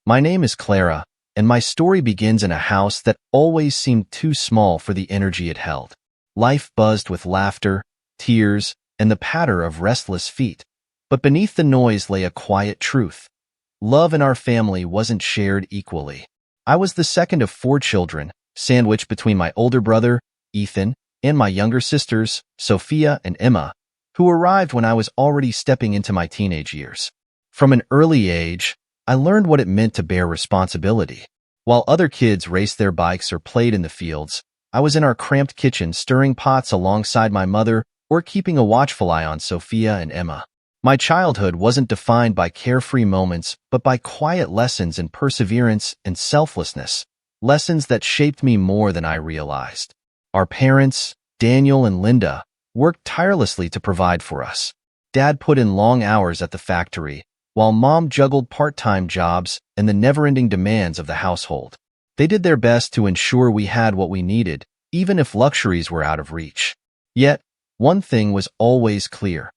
My name is Clara, and my story begins in a house that always seemed too small for the energy it held. Life buzzed with laughter, tears, and the patter of restless feet. But beneath the noise lay a quiet truth. Love in our family wasn't shared equally. I was the second of 4 children, sandwiched between my older brother, Ethan, and my younger sisters, Sophia and Emma, who arrived when I was already stepping into my teenage years. From an early age, I learned what it meant to bear responsibility. While other kids raced their bikes or played in the fields, I was in our cramped kitchen stirring pots alongside my mother or keeping a watchful eye on Sophia and Emma. My childhood wasn't defined by carefree moments, but by quiet lessons in perseverance and selflessness, lessons that shaped me more than I realized. Our parents, Daniel and Linda, worked tirelessly to provide for us. Dad put in long hours at the factory, while Mom juggled part-time jobs and the never-ending demands of the household. They did their best to ensure we had what we needed, even if luxuries were out of reach. Yet, one thing was always clear.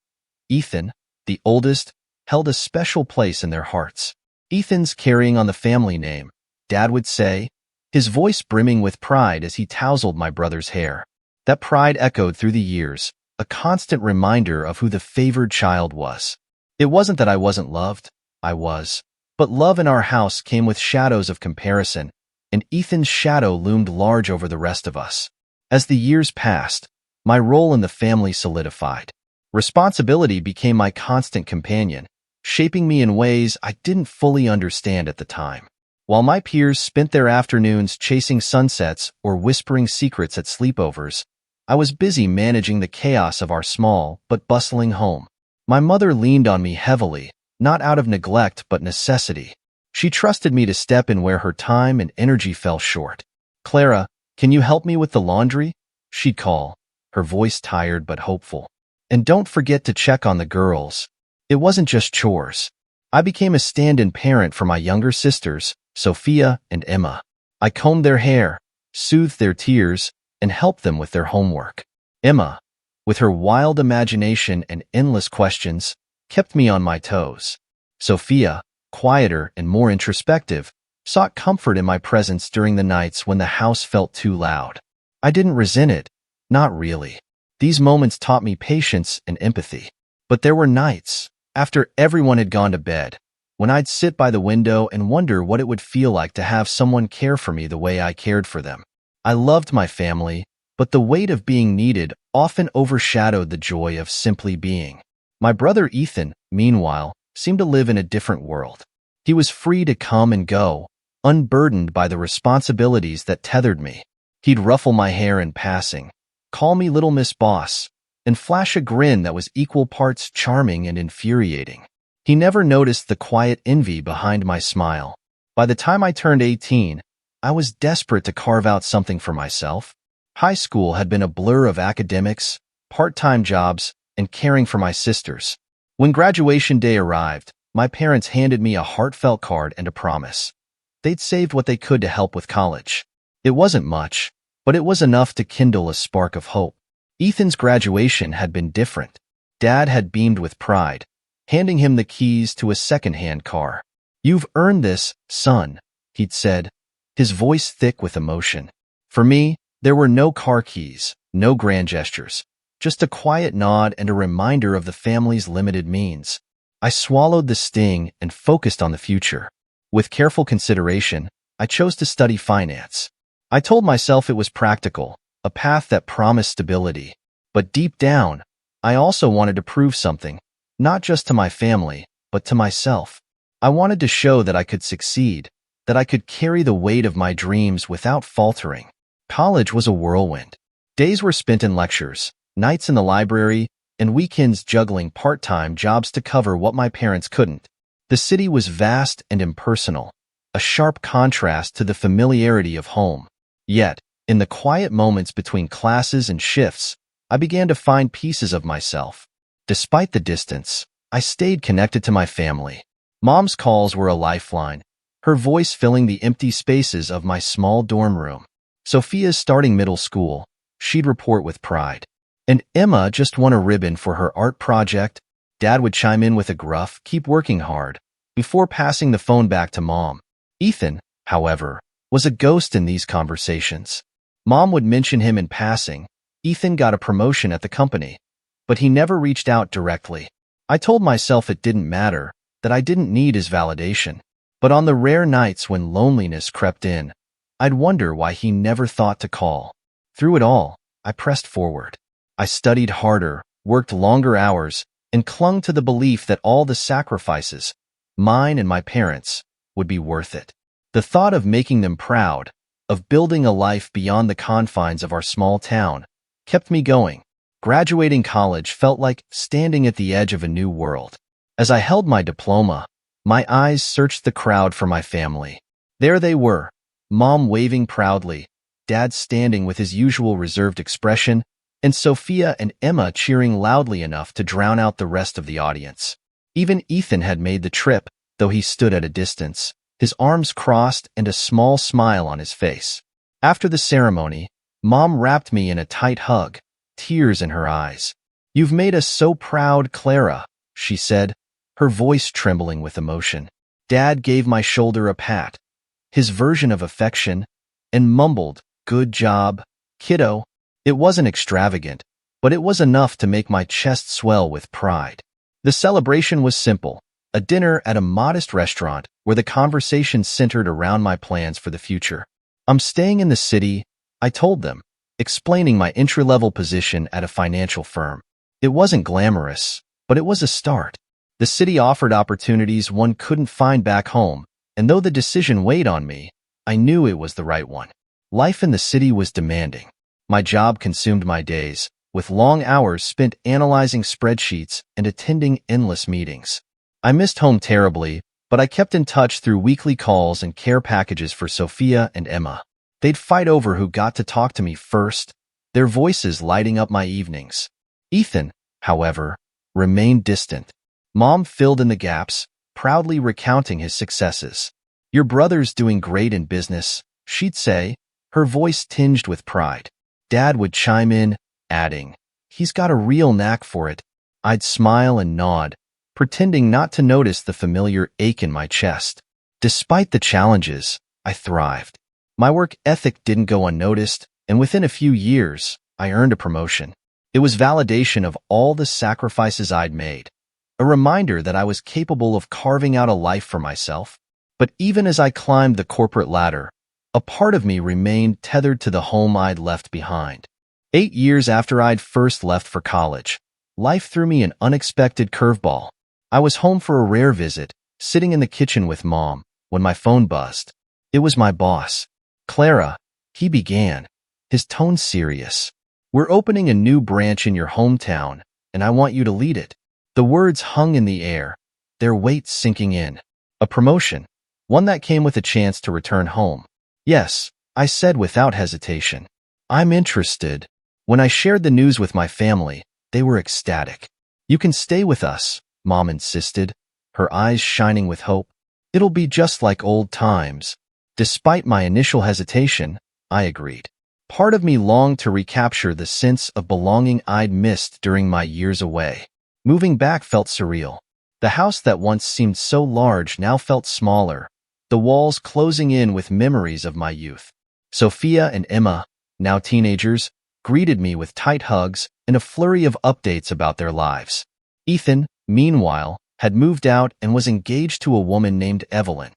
Ethan, the oldest, held a special place in their hearts. "Ethan's carrying on the family name," Dad would say, his voice brimming with pride as he tousled my brother's hair. That pride echoed through the years, a constant reminder of who the favored child was. It wasn't that I wasn't loved, I was. But love in our house came with shadows of comparison, and Ethan's shadow loomed large over the rest of us. As the years passed, my role in the family solidified. Responsibility became my constant companion, shaping me in ways I didn't fully understand at the time. While my peers spent their afternoons chasing sunsets or whispering secrets at sleepovers, I was busy managing the chaos of our small but bustling home. My mother leaned on me heavily, not out of neglect but necessity. She trusted me to step in where her time and energy fell short. "Clara, can you help me with the laundry?" she'd call, her voice tired but hopeful. "And don't forget to check on the girls." It wasn't just chores. I became a stand-in parent for my younger sisters, Sophia and Emma. I combed their hair, soothed their tears, and helped them with their homework. Emma, with her wild imagination and endless questions, kept me on my toes. Sophia, quieter and more introspective, sought comfort in my presence during the nights when the house felt too loud. I didn't resent it, not really. These moments taught me patience and empathy. But there were nights, after everyone had gone to bed, when I'd sit by the window and wonder what it would feel like to have someone care for me the way I cared for them. I loved my family, but the weight of being needed often overshadowed the joy of simply being. My brother Ethan, meanwhile, seemed to live in a different world. He was free to come and go, unburdened by the responsibilities that tethered me. He'd ruffle my hair in passing, call me Little Miss Boss, and flash a grin that was equal parts charming and infuriating. He never noticed the quiet envy behind my smile. By the time I turned 18, I was desperate to carve out something for myself. High school had been a blur of academics, part-time jobs, and caring for my sisters. When graduation day arrived, my parents handed me a heartfelt card and a promise. They'd saved what they could to help with college. It wasn't much, but it was enough to kindle a spark of hope. Ethan's graduation had been different. Dad had beamed with pride, handing him the keys to a second-hand car. "You've earned this, son," he'd said, his voice thick with emotion. For me, there were no car keys, no grand gestures, just a quiet nod and a reminder of the family's limited means. I swallowed the sting and focused on the future. With careful consideration, I chose to study finance. I told myself it was practical, a path that promised stability. But deep down, I also wanted to prove something, not just to my family, but to myself. I wanted to show that I could succeed, that I could carry the weight of my dreams without faltering. College was a whirlwind. Days were spent in lectures, nights in the library, and weekends juggling part-time jobs to cover what my parents couldn't. The city was vast and impersonal, a sharp contrast to the familiarity of home. Yet, in the quiet moments between classes and shifts, I began to find pieces of myself. Despite the distance, I stayed connected to my family. Mom's calls were a lifeline, her voice filling the empty spaces of my small dorm room. Sophia's starting middle school, she'd report with pride. And Emma just won a ribbon for her art project. Dad would chime in with a gruff, "Keep working hard," before passing the phone back to Mom. Ethan, however, was a ghost in these conversations. Mom would mention him in passing. Ethan got a promotion at the company, but he never reached out directly. I told myself it didn't matter, that I didn't need his validation. But on the rare nights when loneliness crept in, I'd wonder why he never thought to call. Through it all, I pressed forward. I studied harder, worked longer hours, and clung to the belief that all the sacrifices, mine and my parents, would be worth it. The thought of making them proud, of building a life beyond the confines of our small town, kept me going. Graduating college felt like standing at the edge of a new world. As I held my diploma, my eyes searched the crowd for my family. There they were, Mom waving proudly, Dad standing with his usual reserved expression, and Sophia and Emma cheering loudly enough to drown out the rest of the audience. Even Ethan had made the trip, though he stood at a distance, his arms crossed and a small smile on his face. After the ceremony, Mom wrapped me in a tight hug, tears in her eyes. "You've made us so proud, Clara," she said, her voice trembling with emotion. Dad gave my shoulder a pat, his version of affection, and mumbled, "Good job, kiddo." It wasn't extravagant, but it was enough to make my chest swell with pride. The celebration was simple, a dinner at a modest restaurant where the conversation centered around my plans for the future. "I'm staying in the city," I told them, explaining my entry-level position at a financial firm. It wasn't glamorous, but it was a start. The city offered opportunities one couldn't find back home, and though the decision weighed on me, I knew it was the right one. Life in the city was demanding. My job consumed my days, with long hours spent analyzing spreadsheets and attending endless meetings. I missed home terribly, but I kept in touch through weekly calls and care packages for Sophia and Emma. They'd fight over who got to talk to me first, their voices lighting up my evenings. Ethan, however, remained distant. Mom filled in the gaps, proudly recounting his successes. "Your brother's doing great in business," she'd say, her voice tinged with pride. Dad would chime in, adding, "He's got a real knack for it." I'd smile and nod, pretending not to notice the familiar ache in my chest. Despite the challenges, I thrived. My work ethic didn't go unnoticed, and within a few years, I earned a promotion. It was validation of all the sacrifices I'd made, a reminder that I was capable of carving out a life for myself. But even as I climbed the corporate ladder, a part of me remained tethered to the home I'd left behind. 8 years after I'd first left for college, life threw me an unexpected curveball. I was home for a rare visit, sitting in the kitchen with Mom, when my phone buzzed. It was my boss. "Clara," he began, his tone serious. "We're opening a new branch in your hometown, and I want you to lead it." The words hung in the air, their weight sinking in. A promotion, one that came with a chance to return home. "Yes," I said without hesitation. "I'm interested." When I shared the news with my family, they were ecstatic. "You can stay with us," Mom insisted, her eyes shining with hope. "It'll be just like old times." Despite my initial hesitation, I agreed. Part of me longed to recapture the sense of belonging I'd missed during my years away. Moving back felt surreal. The house that once seemed so large now felt smaller, the walls closing in with memories of my youth. Sophia and Emma, now teenagers, greeted me with tight hugs and a flurry of updates about their lives. Ethan, meanwhile, had moved out and was engaged to a woman named Evelyn,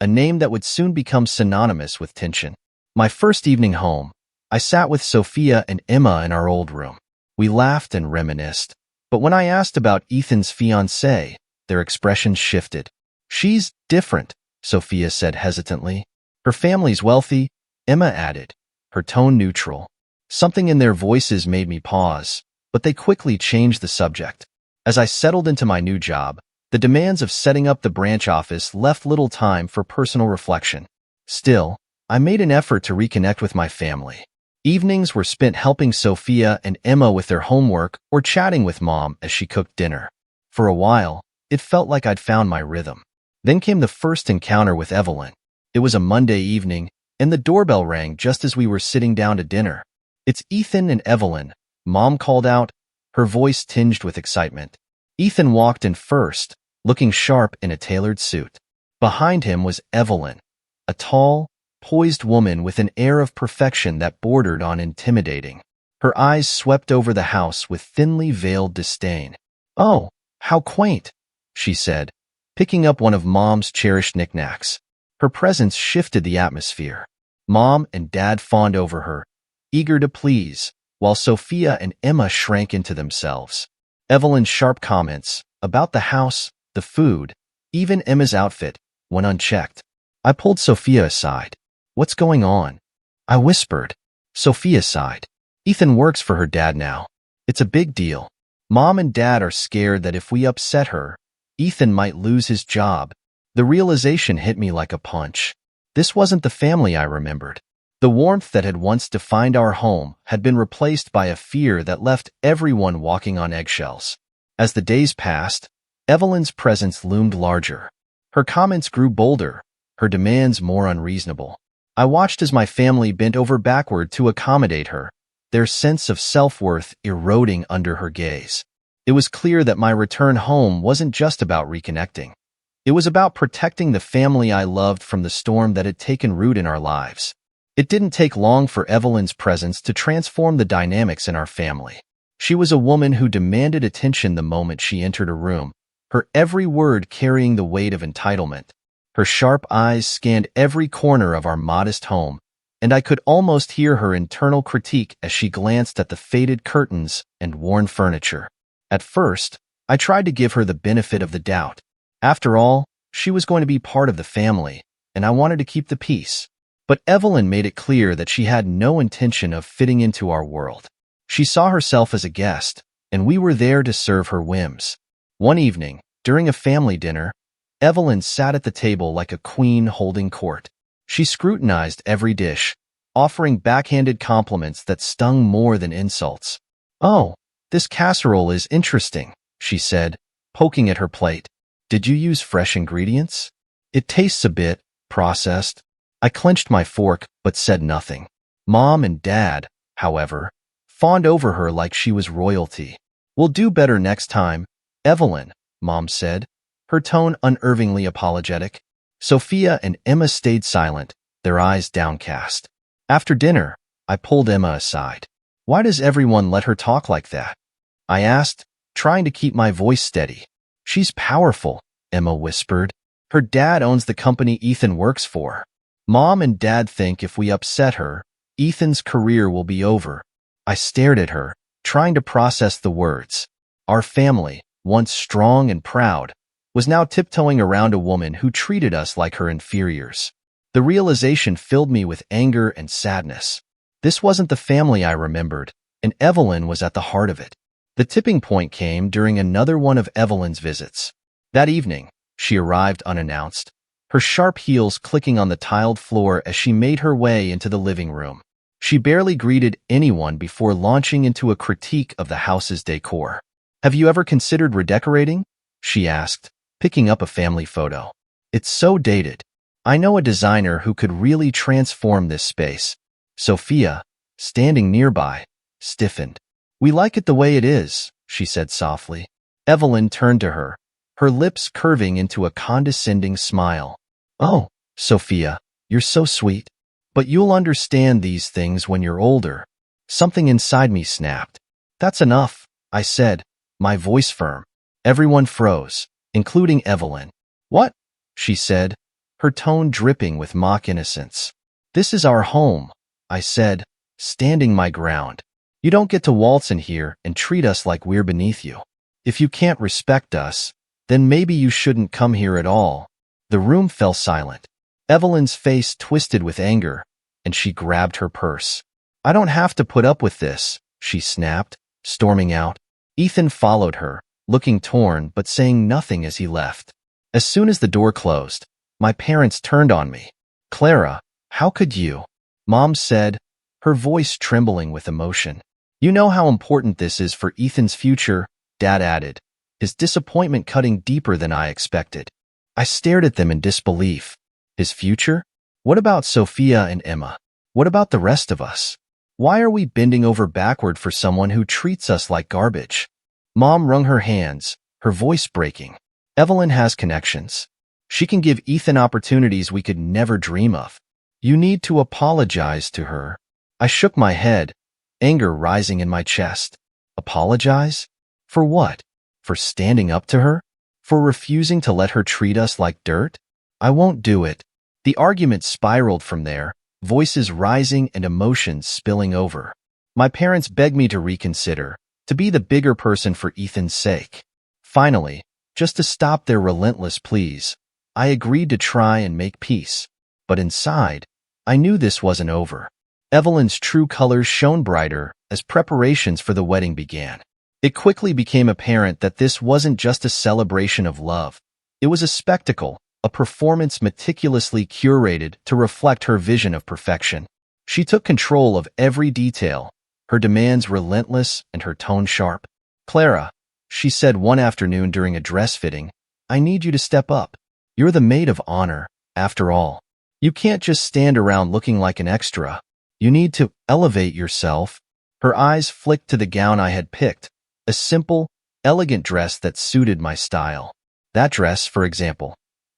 a name that would soon become synonymous with tension. My first evening home, I sat with Sophia and Emma in our old room. We laughed and reminisced, but when I asked about Ethan's fiancée, their expressions shifted. "She's different," Sophia said hesitantly. "Her family's wealthy," Emma added, her tone neutral. Something in their voices made me pause, but they quickly changed the subject. As I settled into my new job, the demands of setting up the branch office left little time for personal reflection. Still, I made an effort to reconnect with my family. Evenings were spent helping Sophia and Emma with their homework or chatting with Mom as she cooked dinner. For a while, it felt like I'd found my rhythm. Then came the first encounter with Evelyn. It was a Monday evening, and the doorbell rang just as we were sitting down to dinner. "It's Ethan and Evelyn," Mom called out, her voice tinged with excitement. Ethan walked in first, looking sharp in a tailored suit. Behind him was Evelyn, a tall, poised woman with an air of perfection that bordered on intimidating. Her eyes swept over the house with thinly veiled disdain. "Oh, how quaint," she said, picking up one of Mom's cherished knickknacks. Her presence shifted the atmosphere. Mom and Dad fawned over her, eager to please, while Sophia and Emma shrank into themselves. Evelyn's sharp comments about the house, the food, even Emma's outfit, went unchecked. I pulled Sophia aside. "What's going on?" I whispered. Sophia sighed. "Ethan works for her dad now. It's a big deal. Mom and Dad are scared that if we upset her, Ethan might lose his job." The realization hit me like a punch. This wasn't the family I remembered. The warmth that had once defined our home had been replaced by a fear that left everyone walking on eggshells. As the days passed, Evelyn's presence loomed larger. Her comments grew bolder, her demands more unreasonable. I watched as my family bent over backward to accommodate her, their sense of self-worth eroding under her gaze. It was clear that my return home wasn't just about reconnecting. It was about protecting the family I loved from the storm that had taken root in our lives. It didn't take long for Evelyn's presence to transform the dynamics in our family. She was a woman who demanded attention the moment she entered a room, her every word carrying the weight of entitlement. Her sharp eyes scanned every corner of our modest home, and I could almost hear her internal critique as she glanced at the faded curtains and worn furniture. At first, I tried to give her the benefit of the doubt. After all, she was going to be part of the family, and I wanted to keep the peace. But Evelyn made it clear that she had no intention of fitting into our world. She saw herself as a guest, and we were there to serve her whims. One evening, during a family dinner, Evelyn sat at the table like a queen holding court. She scrutinized every dish, offering backhanded compliments that stung more than insults. "Oh, this casserole is interesting," she said, poking at her plate. "Did you use fresh ingredients? It tastes a bit processed." I clenched my fork but said nothing. Mom and Dad, however, fawned over her like she was royalty. "We'll do better next time, Evelyn," Mom said, her tone unervingly apologetic. Sophia and Emma stayed silent, their eyes downcast. After dinner, I pulled Emma aside. "Why does everyone let her talk like that?" I asked, trying to keep my voice steady. "She's powerful," Emma whispered. "Her dad owns the company Ethan works for. Mom and Dad think if we upset her, Ethan's career will be over." I stared at her, trying to process the words. Our family, once strong and proud, was now tiptoeing around a woman who treated us like her inferiors. The realization filled me with anger and sadness. This wasn't the family I remembered, and Evelyn was at the heart of it. The tipping point came during another one of Evelyn's visits. That evening, she arrived unannounced, her sharp heels clicking on the tiled floor as she made her way into the living room. She barely greeted anyone before launching into a critique of the house's decor. "Have you ever considered redecorating?" she asked, picking up a family photo. "It's so dated. I know a designer who could really transform this space." Sophia, standing nearby, stiffened. "We like it the way it is," she said softly. Evelyn turned to her, her lips curving into a condescending smile. "Oh, Sophia, you're so sweet. But you'll understand these things when you're older." Something inside me snapped. "That's enough," I said, my voice firm. Everyone froze, including Evelyn. "What?" she said, her tone dripping with mock innocence. "This is our home," I said, standing my ground. "You don't get to waltz in here and treat us like we're beneath you. If you can't respect us, then maybe you shouldn't come here at all." The room fell silent. Evelyn's face twisted with anger, and she grabbed her purse. "I don't have to put up with this," she snapped, storming out. Ethan followed her, looking torn but saying nothing as he left. As soon as the door closed, my parents turned on me. "Clara, how could you?" Mom said, her voice trembling with emotion. "You know how important this is for Ethan's future," Dad added, his disappointment cutting deeper than I expected. I stared at them in disbelief. His future? What about Sophia and Emma? What about the rest of us? Why are we bending over backward for someone who treats us like garbage? Mom wrung her hands, her voice breaking. "Evelyn has connections. She can give Ethan opportunities we could never dream of. You need to apologize to her. I shook my head, anger rising in my chest. Apologize? For what? For standing up to her? For refusing to let her treat us like dirt? I won't do it. The argument spiraled from there, voices rising and emotions spilling over. My parents begged me to reconsider, to be the bigger person for Ethan's sake. Finally, just to stop their relentless pleas, I agreed to try and make peace. But inside, I knew this wasn't over. Evelyn's true colors shone brighter as preparations for the wedding began. It quickly became apparent that this wasn't just a celebration of love. It was a spectacle, a performance meticulously curated to reflect her vision of perfection. She took control of every detail, her demands relentless and her tone sharp. "Clara," she said one afternoon during a dress fitting, "I need you to step up. You're the maid of honor, after all. You can't just stand around looking like an extra. You need to elevate yourself." Her eyes flicked to the gown I had picked, a simple, elegant dress that suited my style. That dress, for example.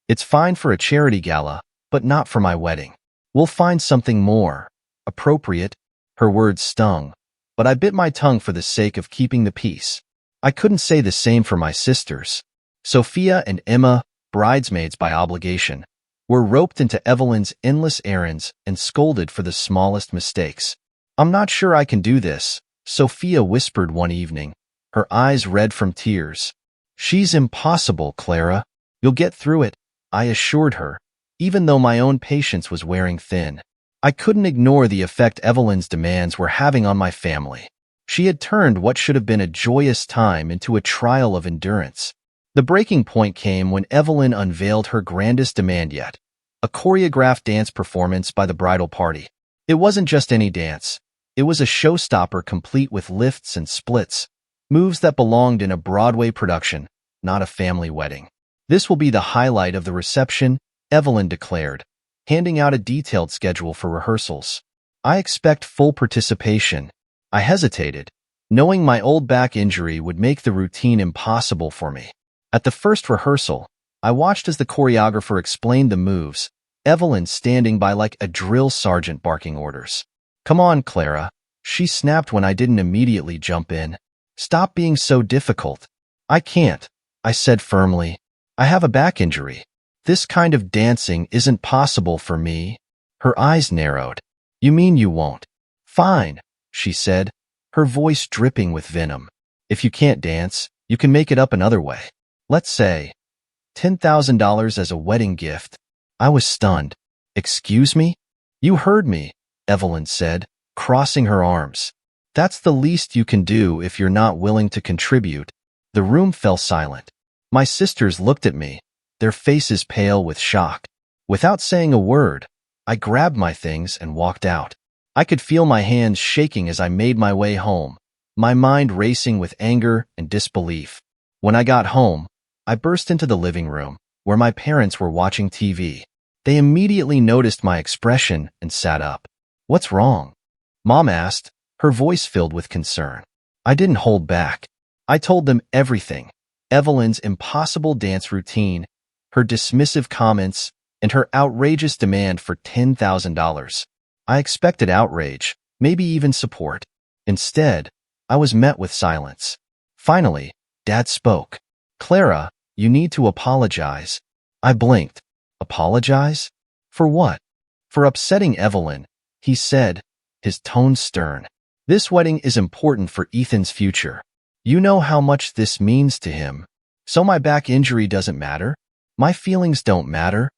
It's fine for a charity gala, but not for my wedding. We'll find something more appropriate. Her words stung, but I bit my tongue for the sake of keeping the peace. I couldn't say the same for my sisters. Sophia and Emma, bridesmaids by obligation, were roped into Evelyn's endless errands and scolded for the smallest mistakes. "I'm not sure I can do this," Sophia whispered one evening, her eyes red from tears. "She's impossible, Clara. You'll get through it," I assured her, even though my own patience was wearing thin. I couldn't ignore the effect Evelyn's demands were having on my family. She had turned what should have been a joyous time into a trial of endurance. The breaking point came when Evelyn unveiled her grandest demand yet, a choreographed dance performance by the bridal party. It wasn't just any dance. It was a showstopper complete with lifts and splits, moves that belonged in a Broadway production, not a family wedding. "This will be the highlight of the reception," Evelyn declared, handing out a detailed schedule for rehearsals. "I expect full participation." I hesitated, knowing my old back injury would make the routine impossible for me. At the first rehearsal, I watched as the choreographer explained the moves, Evelyn standing by like a drill sergeant barking orders. "Come on, Clara," she snapped when I didn't immediately jump in. "Stop being so difficult." "I can't," I said firmly. "I have a back injury. This kind of dancing isn't possible for me." Her eyes narrowed. "You mean you won't?" "Fine," she said, her voice dripping with venom. "If you can't dance, you can make it up another way. Let's say $10,000 as a wedding gift." I was stunned. "Excuse me?" "You heard me," Evelyn said, crossing her arms. "That's the least you can do if you're not willing to contribute." The room fell silent. My sisters looked at me, their faces pale with shock. Without saying a word, I grabbed my things and walked out. I could feel my hands shaking as I made my way home, my mind racing with anger and disbelief. When I got home, I burst into the living room, where my parents were watching TV. They immediately noticed my expression and sat up. "What's wrong?" Mom asked, her voice filled with concern. I didn't hold back. I told them everything. Evelyn's impossible dance routine, her dismissive comments, and her outrageous demand for $10,000. I expected outrage, maybe even support. Instead, I was met with silence. Finally, Dad spoke. "Clara, you need to apologize." I blinked. "Apologize? For what?" "For upsetting Evelyn," he said, his tone stern. "This wedding is important for Ethan's future. You know how much this means to him. So my back injury doesn't matter? My feelings don't matter?"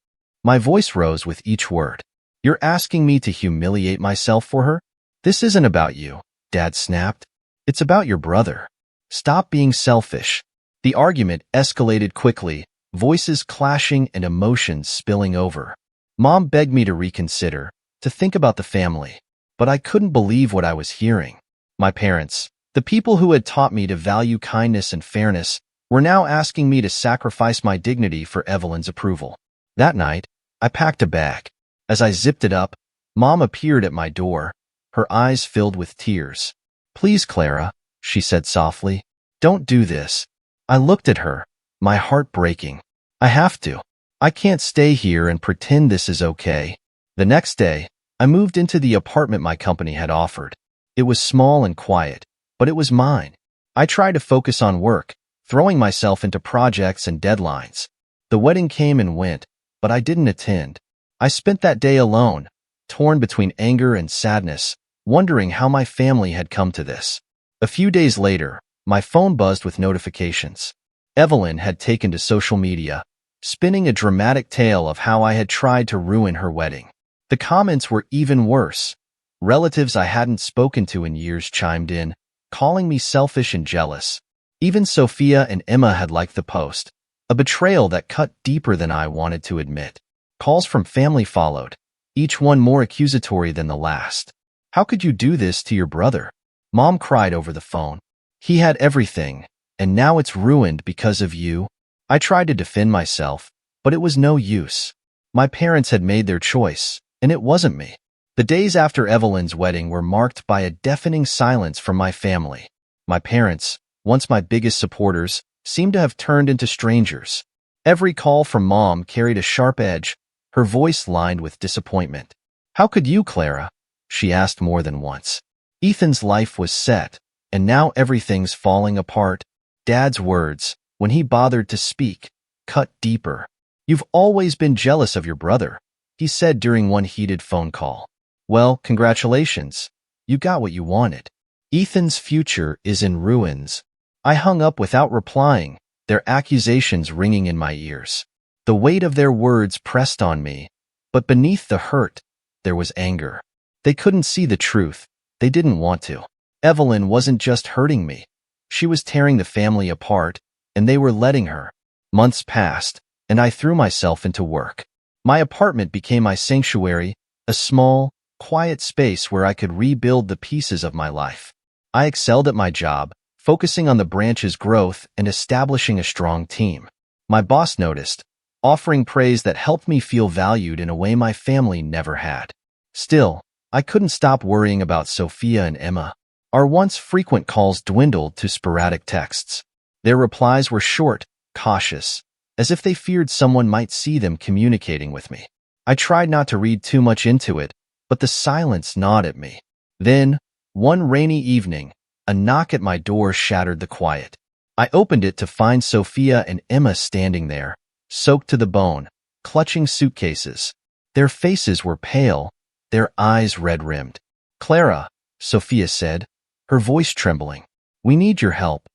My voice rose with each word. "You're asking me to humiliate myself for her? This isn't about you," Dad snapped. "It's about your brother. Stop being selfish." The argument escalated quickly, voices clashing and emotions spilling over. Mom begged me to reconsider, to think about the family, but I couldn't believe what I was hearing. My parents, the people who had taught me to value kindness and fairness, were now asking me to sacrifice my dignity for Evelyn's approval. That night, I packed a bag. As I zipped it up, Mom appeared at my door, her eyes filled with tears. "Please, Clara," she said softly, "don't do this." I looked at her, my heart breaking. "I have to. I can't stay here and pretend this is okay. The next day, I moved into the apartment my company had offered. It was small and quiet, but it was mine. I tried to focus on work, throwing myself into projects and deadlines. The wedding came and went, but I didn't attend. I spent that day alone, torn between anger and sadness, wondering how my family had come to this. A few days later, my phone buzzed with notifications. Evelyn had taken to social media, spinning a dramatic tale of how I had tried to ruin her wedding. The comments were even worse. Relatives I hadn't spoken to in years chimed in, calling me selfish and jealous. Even Sophia and Emma had liked the post, a betrayal that cut deeper than I wanted to admit. Calls from family followed, each one more accusatory than the last. How could you do this to your brother? Mom cried over the phone. He had everything, and now it's ruined because of you. I tried to defend myself, but it was no use. My parents had made their choice, and it wasn't me. The days after Evelyn's wedding were marked by a deafening silence from my family. My parents, once my biggest supporters, seemed to have turned into strangers. Every call from Mom carried a sharp edge, her voice lined with disappointment. How could you, Clara? She asked more than once. Ethan's life was set, and now everything's falling apart. Dad's words, when he bothered to speak, cut deeper. You've always been jealous of your brother, he said during one heated phone call. Well, congratulations. You got what you wanted. Ethan's future is in ruins. I hung up without replying, their accusations ringing in my ears. The weight of their words pressed on me, but beneath the hurt, there was anger. They couldn't see the truth. They didn't want to. Evelyn wasn't just hurting me. She was tearing the family apart, and they were letting her. Months passed, and I threw myself into work. My apartment became my sanctuary, a small, quiet space where I could rebuild the pieces of my life. I excelled at my job, focusing on the branch's growth and establishing a strong team. My boss noticed, offering praise that helped me feel valued in a way my family never had. Still, I couldn't stop worrying about Sophia and Emma. Our once frequent calls dwindled to sporadic texts. Their replies were short, cautious, as if they feared someone might see them communicating with me. I tried not to read too much into it, but the silence gnawed at me. Then, one rainy evening, a knock at my door shattered the quiet. I opened it to find Sophia and Emma standing there, soaked to the bone, clutching suitcases. Their faces were pale, their eyes red-rimmed. Clara, Sophia said, her voice trembling, we need your help.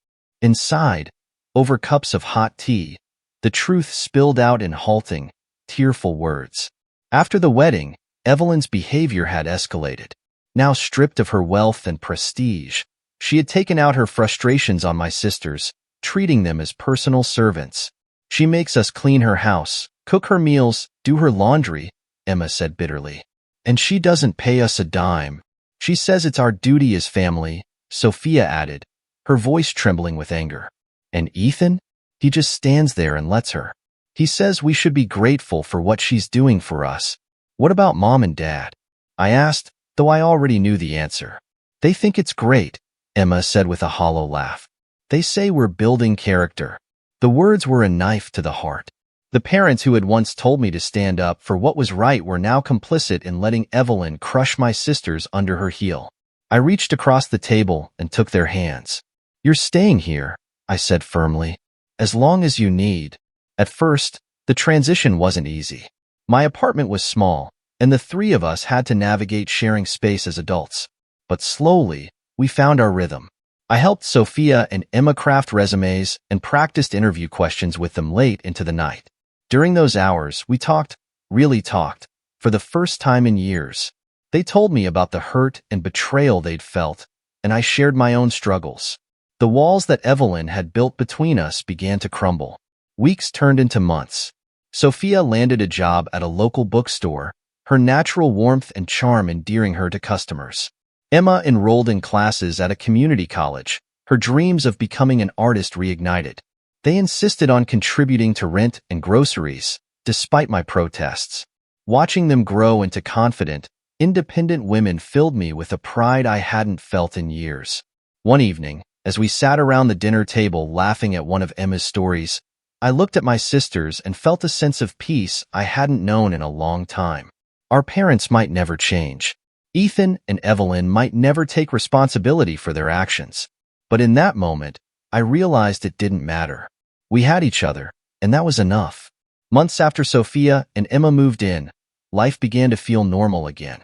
Inside, over cups of hot tea, the truth spilled out in halting, tearful words. After the wedding, Evelyn's behavior had escalated. Now stripped of her wealth and prestige, she had taken out her frustrations on my sisters, treating them as personal servants. She makes us clean her house, cook her meals, do her laundry, Emma said bitterly. And she doesn't pay us a dime. She says it's our duty as family, Sophia added, her voice trembling with anger. And Ethan? He just stands there and lets her. He says we should be grateful for what she's doing for us. What about Mom and Dad? I asked, though I already knew the answer. They think it's great, Emma said with a hollow laugh. They say we're building character. The words were a knife to the heart. The parents who had once told me to stand up for what was right were now complicit in letting Evelyn crush my sisters under her heel. I reached across the table and took their hands. You're staying here, I said firmly, as long as you need. At first, the transition wasn't easy. My apartment was small, and the three of us had to navigate sharing space as adults. But slowly, we found our rhythm. I helped Sophia and Emma craft resumes and practiced interview questions with them late into the night. During those hours, we talked, really talked, for the first time in years. They told me about the hurt and betrayal they'd felt, and I shared my own struggles. The walls that Evelyn had built between us began to crumble. Weeks turned into months. Sophia landed a job at a local bookstore, her natural warmth and charm endearing her to customers. Emma enrolled in classes at a community college, her dreams of becoming an artist reignited. They insisted on contributing to rent and groceries, despite my protests. Watching them grow into confident, independent women filled me with a pride I hadn't felt in years. One evening, as we sat around the dinner table laughing at one of Emma's stories, I looked at my sisters and felt a sense of peace I hadn't known in a long time. Our parents might never change. Ethan and Evelyn might never take responsibility for their actions. But in that moment, I realized it didn't matter. We had each other, and that was enough. Months after Sophia and Emma moved in, life began to feel normal again,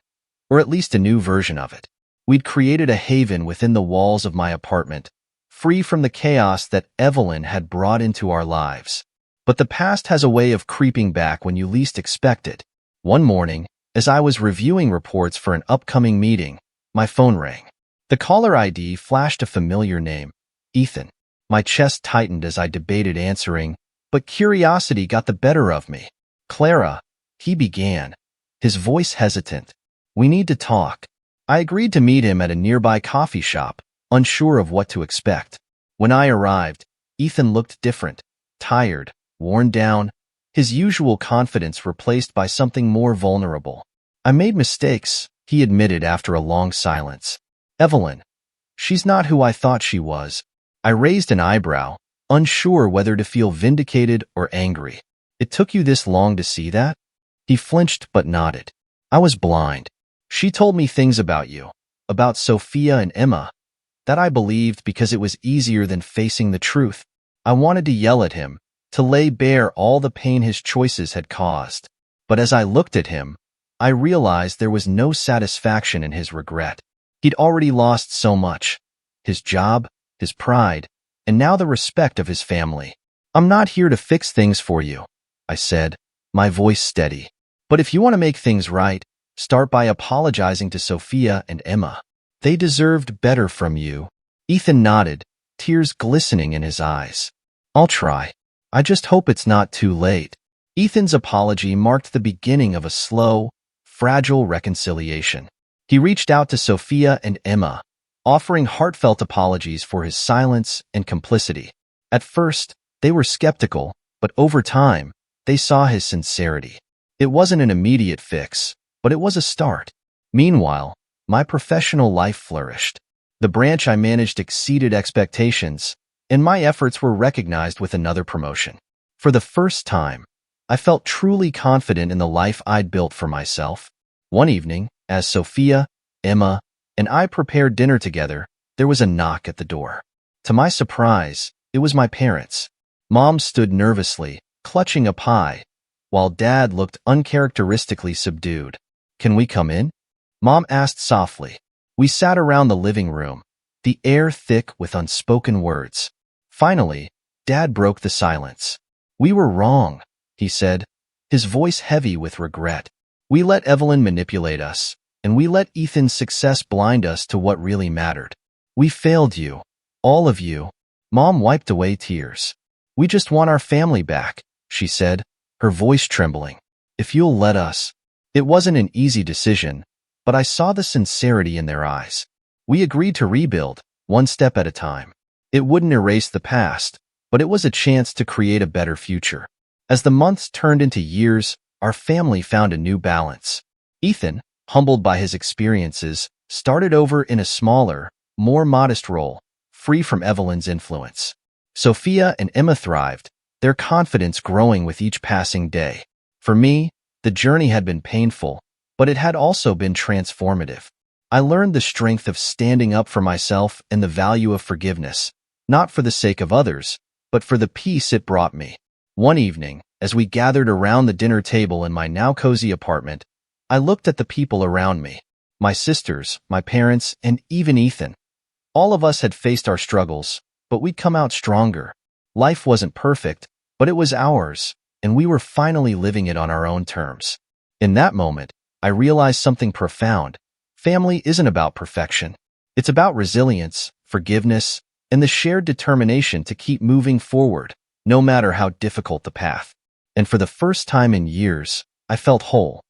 or at least a new version of it. We'd created a haven within the walls of my apartment, free from the chaos that Evelyn had brought into our lives. But the past has a way of creeping back when you least expect it. One morning, as I was reviewing reports for an upcoming meeting, my phone rang. The caller ID flashed a familiar name, Ethan. My chest tightened as I debated answering, but curiosity got the better of me. "Clara," he began, his voice hesitant. "We need to talk." I agreed to meet him at a nearby coffee shop, unsure of what to expect. When I arrived, Ethan looked different, tired, worn down, his usual confidence replaced by something more vulnerable. "I made mistakes," he admitted after a long silence. "Evelyn, she's not who I thought she was." I raised an eyebrow, unsure whether to feel vindicated or angry. "It took you this long to see that?" He flinched but nodded. "I was blind. She told me things about you, about Sophia and Emma, that I believed because it was easier than facing the truth." I wanted to yell at him, to lay bare all the pain his choices had caused. But as I looked at him, I realized there was no satisfaction in his regret. He'd already lost so much: his job, his pride, and now the respect of his family. "I'm not here to fix things for you," I said, my voice steady. "But if you want to make things right, start by apologizing to Sophia and Emma. They deserved better from you." Ethan nodded, tears glistening in his eyes. "I'll try. I just hope it's not too late." Ethan's apology marked the beginning of a slow, fragile reconciliation. He reached out to Sophia and Emma, offering heartfelt apologies for his silence and complicity. At first, they were skeptical, but over time, they saw his sincerity. It wasn't an immediate fix, but it was a start. Meanwhile, my professional life flourished. The branch I managed exceeded expectations, and my efforts were recognized with another promotion. For the first time, I felt truly confident in the life I'd built for myself. One evening, as Sophia, Emma, and I prepared dinner together, there was a knock at the door. To my surprise, it was my parents. Mom stood nervously, clutching a pie, while Dad looked uncharacteristically subdued. "Can we come in?" Mom asked softly. We sat around the living room, the air thick with unspoken words. Finally, Dad broke the silence. "We were wrong," he said, his voice heavy with regret. "We let Evelyn manipulate us, and we let Ethan's success blind us to what really mattered. We failed you, all of you." Mom wiped away tears. "We just want our family back," she said, her voice trembling. "If you'll let us." It wasn't an easy decision, but I saw the sincerity in their eyes. We agreed to rebuild, one step at a time. It wouldn't erase the past, but it was a chance to create a better future. As the months turned into years, our family found a new balance. Ethan, humbled by his experiences, started over in a smaller, more modest role, free from Evelyn's influence. Sophia and Emma thrived, their confidence growing with each passing day. For me, the journey had been painful, but it had also been transformative. I learned the strength of standing up for myself and the value of forgiveness, not for the sake of others, but for the peace it brought me. One evening, as we gathered around the dinner table in my now cozy apartment, I looked at the people around me. My sisters, my parents, and even Ethan. All of us had faced our struggles, but we'd come out stronger. Life wasn't perfect, but it was ours, and we were finally living it on our own terms. In that moment, I realized something profound. Family isn't about perfection. It's about resilience, forgiveness, and the shared determination to keep moving forward, no matter how difficult the path. And for the first time in years, I felt whole.